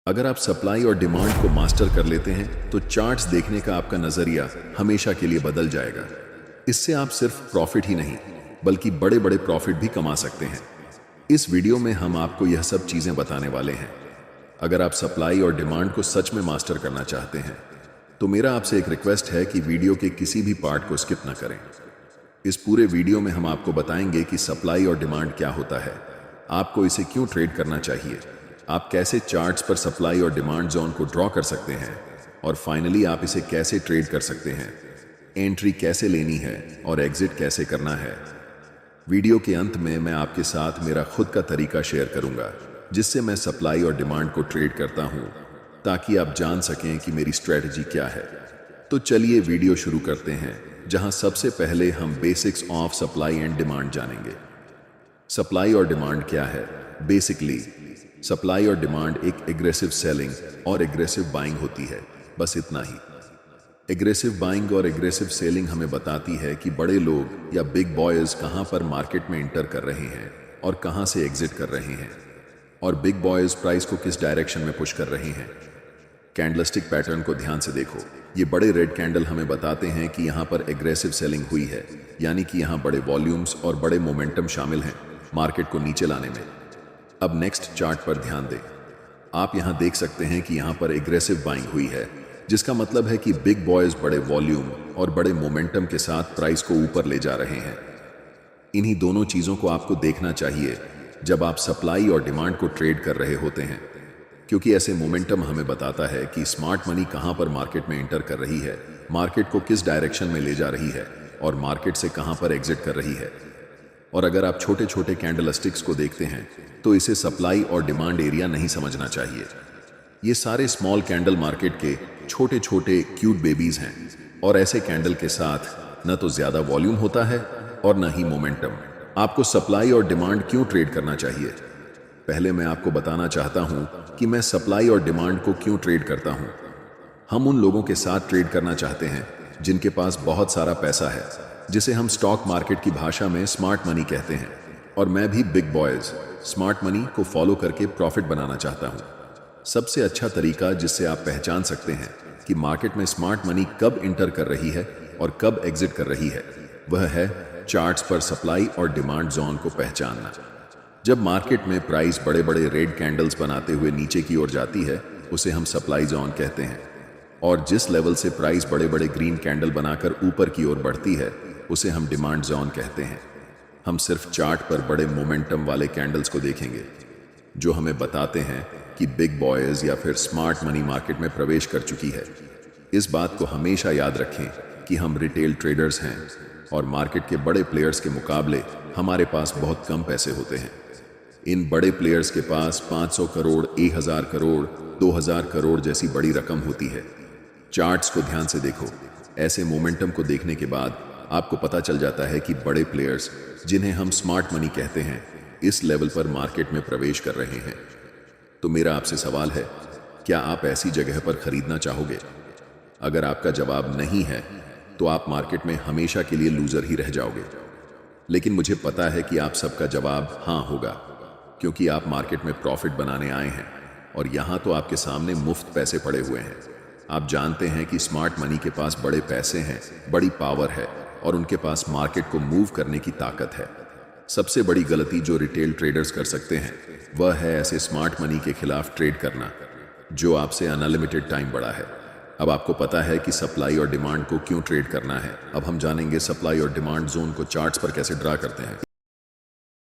अगर आप सप्लाई और डिमांड को मास्टर कर लेते हैं तो चार्ट्स देखने का आपका नजरिया हमेशा के लिए बदल जाएगा। इससे आप सिर्फ प्रॉफिट ही नहीं बल्कि बड़े बड़े प्रॉफिट भी कमा सकते हैं। इस वीडियो में हम आपको यह सब चीजें बताने वाले हैं। अगर आप सप्लाई और डिमांड को सच में मास्टर करना चाहते हैं तो मेरा आपसे एक रिक्वेस्ट है कि वीडियो के किसी भी पार्ट को स्किप ना करें। इस पूरे वीडियो में हम आपको बताएंगे कि सप्लाई और डिमांड क्या होता है, आपको इसे क्यों ट्रेड करना चाहिए, आप कैसे चार्ट्स पर सप्लाई और डिमांड जोन को ड्रॉ कर सकते हैं और फाइनली आप इसे कैसे ट्रेड कर सकते हैं, एंट्री कैसे लेनी है और एग्जिट कैसे करना है। वीडियो के अंत में मैं आपके साथ मेरा खुद का तरीका शेयर करूंगा जिससे मैं सप्लाई और डिमांड को ट्रेड करता हूं, ताकि आप जान सकें कि मेरी स्ट्रेटजी क्या है। तो चलिए वीडियो शुरू करते हैं, जहां सबसे पहले हम basics of supply and demand जानेंगे। सप्लाई और डिमांड क्या है? बेसिकली सप्लाई और डिमांड एक एग्रेसिव सेलिंग और एग्रेसिव बाइंग होती है, बस इतना ही। एग्रेसिव बाइंग और एग्रेसिव सेलिंग हमें बताती है कि बड़े लोग या बिग बॉयज कहां पर मार्केट में इंटर कर रहे हैं और कहां से एग्जिट कर रहे हैं, और बिग बॉयज प्राइस को किस डायरेक्शन में पुश कर रहे हैं। कैंडलस्टिक पैटर्न को ध्यान से देखो। ये बड़े रेड कैंडल हमें बताते हैं कि यहाँ पर एग्रेसिव सेलिंग हुई है, यानी कि यहाँ बड़े वॉल्यूम्स और बड़े मोमेंटम शामिल हैं मार्केट को नीचे लाने में। अब नेक्स्ट चार्ट पर ध्यान दें। आप यहाँ देख सकते हैं कि यहाँ पर एग्रेसिव बाइंग हुई है, जिसका मतलब है कि बिग बॉयज बड़े वॉल्यूम और बड़े मोमेंटम के साथ प्राइस को ऊपर ले जा रहे हैं। इन्हीं दोनों चीजों को आपको देखना चाहिए जब आप सप्लाई और डिमांड को ट्रेड कर रहे होते हैं, क्योंकि ऐसे मोमेंटम हमें बताता है कि स्मार्ट मनी कहां पर मार्केट में एंटर कर रही है, मार्केट को किस डायरेक्शन में ले जा रही है और मार्केट से कहां पर एग्जिट कर रही है। और अगर आप छोटे छोटे कैंडलस्टिक्स को देखते हैं तो इसे सप्लाई और डिमांड एरिया नहीं समझना चाहिए। ये सारे स्मॉल कैंडल मार्केट के छोटे छोटे क्यूट बेबीज हैं, और ऐसे कैंडल के साथ न तो ज्यादा वॉल्यूम होता है और न ही मोमेंटम। आपको सप्लाई और डिमांड क्यों ट्रेड करना चाहिए? पहले मैं आपको बताना चाहता हूं कि मैं सप्लाई और डिमांड को क्यों ट्रेड करता हूं। हम उन लोगों के साथ ट्रेड करना चाहते हैं जिनके पास बहुत सारा पैसा है, जिसे हम स्टॉक मार्केट की भाषा में स्मार्ट मनी कहते हैं। और मैं भी बिग बॉयज स्मार्ट मनी को फॉलो करके प्रॉफिट बनाना चाहता हूं। सबसे अच्छा तरीका जिससे आप पहचान सकते हैं कि मार्केट में स्मार्ट मनी कब इंटर कर रही है और कब एग्जिट कर रही है, वह है चार्ट्स पर सप्लाई और डिमांड जोन को पहचानना। जब मार्केट में प्राइस बड़े बड़े रेड कैंडल्स बनाते हुए नीचे की ओर जाती है, उसे हम सप्लाई जोन कहते हैं, और जिस लेवल से प्राइस बड़े बड़े ग्रीन कैंडल बनाकर ऊपर की ओर बढ़ती है, उसे हम डिमांड जोन कहते हैं। हम सिर्फ चार्ट पर बड़े मोमेंटम वाले कैंडल्स को देखेंगे जो हमें बताते हैं कि बिग बॉयज या फिर स्मार्ट मनी मार्केट में प्रवेश कर चुकी है। इस बात को हमेशा याद रखें कि हम रिटेल ट्रेडर्स हैं और मार्केट के बड़े प्लेयर्स के मुकाबले हमारे पास बहुत कम पैसे होते हैं। इन बड़े प्लेयर्स के पास 500 करोड़, 1000 करोड़, 2000 करोड़ जैसी बड़ी रकम होती है। चार्ट्स को ध्यान से देखो। ऐसे मोमेंटम को देखने के बाद आपको पता चल जाता है कि बड़े प्लेयर्स, जिन्हें हम स्मार्ट मनी कहते हैं, इस लेवल पर मार्केट में प्रवेश कर रहे हैं। तो मेरा आपसे सवाल है, क्या आप ऐसी जगह पर खरीदना चाहोगे? अगर आपका जवाब नहीं है तो आप मार्केट में हमेशा के लिए लूजर ही रह जाओगे। लेकिन मुझे पता है कि आप सबका जवाब हाँ होगा, क्योंकि आप मार्केट में प्रॉफिट बनाने आए हैं और यहां तो आपके सामने मुफ्त पैसे पड़े हुए हैं। आप जानते हैं कि स्मार्ट मनी के पास बड़े पैसे हैं, बड़ी पावर है और उनके पास मार्केट को मूव करने की ताकत है। सबसे बड़ी गलती जो रिटेल ट्रेडर्स कर सकते हैं वह है ऐसे स्मार्ट मनी के खिलाफ ट्रेड करना जो आपसे अनलिमिटेड टाइम बड़ा है। अब आपको पता है कि सप्लाई और डिमांड को क्यों ट्रेड करना है। अब हम जानेंगे सप्लाई और डिमांड जोन को चार्ट्स पर कैसे ड्रा करते हैं।